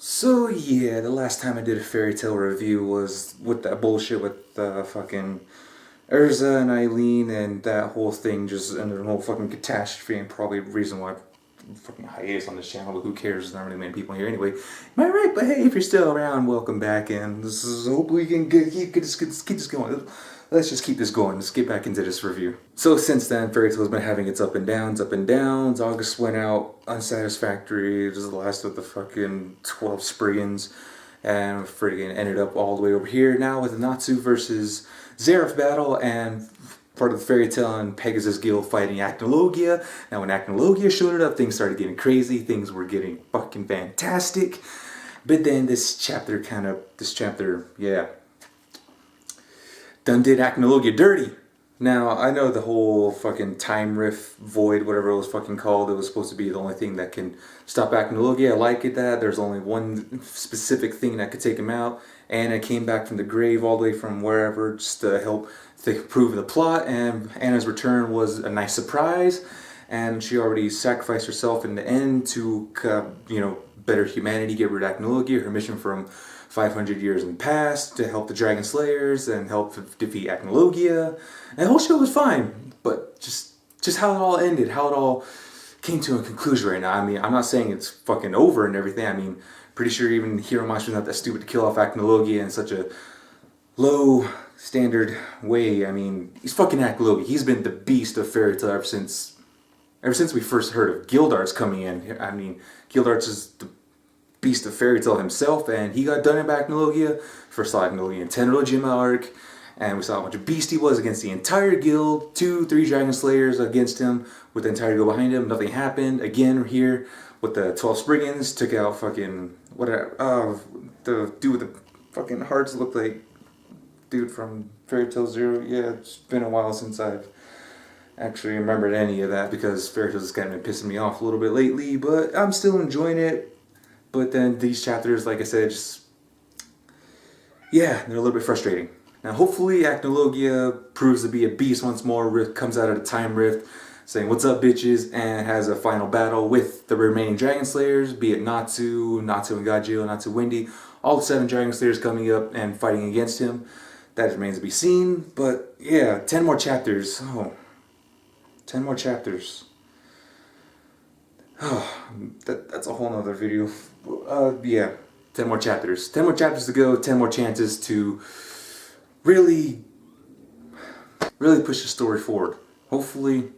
So yeah, the last time I did a fairy tale review was with that bullshit with fucking Urza and Eileen and that whole thing just ended a whole fucking catastrophe and probably the reason why I'm fucking hiatus on this channel, but who cares, there's not really many people here anyway. Am I right? But hey, if you're still around, welcome back, and this is, hopefully we can keep this going. Let's just keep this going. Let's get back into this review. So since then, Fairy Tail's been having its up and downs, up and downs. August went out unsatisfactory. This is the last of the fucking 12 Spriggans. And friggin' ended up all the way over here now with the Natsu versus Zeref battle and part of the Fairy Tail and Pegasus Guild fighting Acnologia. Now when Acnologia showed up, things started getting crazy. Things were getting fucking fantastic. But then this chapter, yeah, done did Acnologia dirty. Now, I know the whole fucking time rift void, whatever it was fucking called, it was supposed to be the only thing that can stop Acnologia. I like it that there's only one specific thing that could take him out. Anna came back from the grave all the way from wherever just to help prove the plot, and Anna's return was a nice surprise. And she already sacrificed herself in the end to, better humanity, get rid of Acnologia, her mission from 500 years in the past to help the Dragon Slayers and help defeat Acnologia. And the whole show was fine, but just how it all ended, how it all came to a conclusion right now. I mean, I'm not saying it's fucking over and everything. I mean, pretty sure even Hiro was not that stupid to kill off Acnologia in such a low standard way. I mean, he's fucking Acnologia. He's been the beast of Fairy Tail ever since we first heard of Gildarts coming in. I mean, Gildarts is the beast of Fairy Tail himself, and he got done in Acnologia. First saw Acnologia in Tenro Gym arc, and we saw how much a beast he was against the entire guild. 2-3 Dragon Slayers against him with the entire guild behind him. Nothing happened. Again, here with the 12 Spriggans, took out fucking the dude with the fucking hearts looked like dude from Fairy Tail Zero. Yeah, it's been a while since I've actually remembered any of that because Fairy Tail's kind of been pissing me off a little bit lately, but I'm still enjoying it. But then these chapters, like I said, they're a little bit frustrating. Now hopefully Acnologia proves to be a beast once more, comes out of the time rift, saying what's up bitches, and has a final battle with the remaining Dragon Slayers, be it Natsu and Gajio, Natsu Wendy, all 7 Dragon Slayers coming up and fighting against him. That remains to be seen, but yeah, 10 more chapters. 10 more chapters. That's a whole nother video. Yeah, 10 more chapters. 10 more chapters to go, 10 more chances to really push the story forward. Hopefully,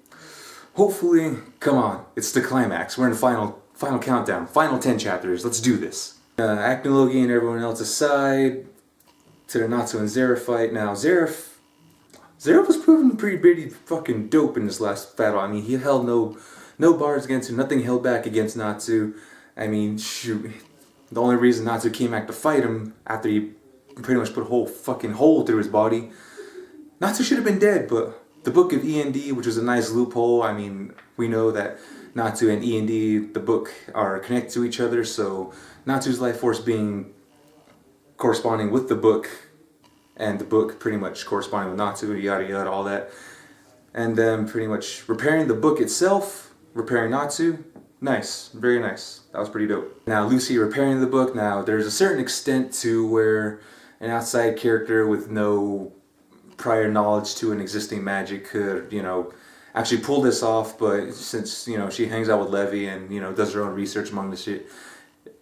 come on, it's the climax. We're in the final countdown, final 10 chapters. Let's do this. Acnologia and everyone else aside, to the Natsu and Zeref fight. Now, Zeref was proven pretty fucking dope in this last battle. I mean, he held no bars against him, nothing held back against Natsu. I mean, shoot, the only reason Natsu came back to fight him after he pretty much put a whole fucking hole through his body, Natsu should have been dead, but the book of END, which was a nice loophole. I mean, we know that Natsu and END, the book, are connected to each other, so Natsu's life force being corresponding with the book, and the book pretty much corresponding with Natsu, yada yada, all that. And then pretty much repairing the book itself, repairing Natsu, nice, very nice. That was pretty dope. Now Lucy repairing the book, now there's a certain extent to where an outside character with no prior knowledge to an existing magic could, actually pull this off, but since, she hangs out with Levi and, does her own research among the shit,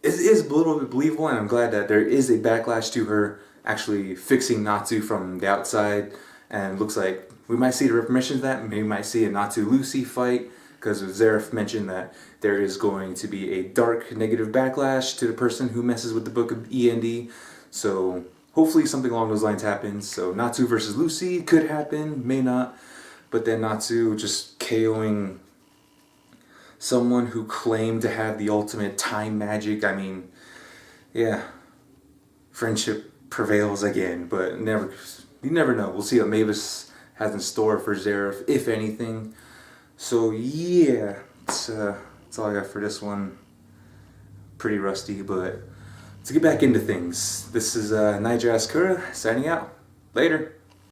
it is a little bit believable, and I'm glad that there is a backlash to her actually fixing Natsu from the outside, and looks like we might see the repercussions of that. Maybe we might see a Natsu-Lucy fight, because Zeref mentioned that there is going to be a dark negative backlash to the person who messes with the book of END, so hopefully something along those lines happens. So Natsu versus Lucy could happen, may not, but then Natsu just KOing someone who claimed to have the ultimate time magic. I mean, yeah, friendship prevails again, but you never know. We'll see what Mavis has in store for Zeref, if anything. So yeah, that's all I got for this one. Pretty rusty, but let's get back into things. This is Nigel Ascura signing out. Later.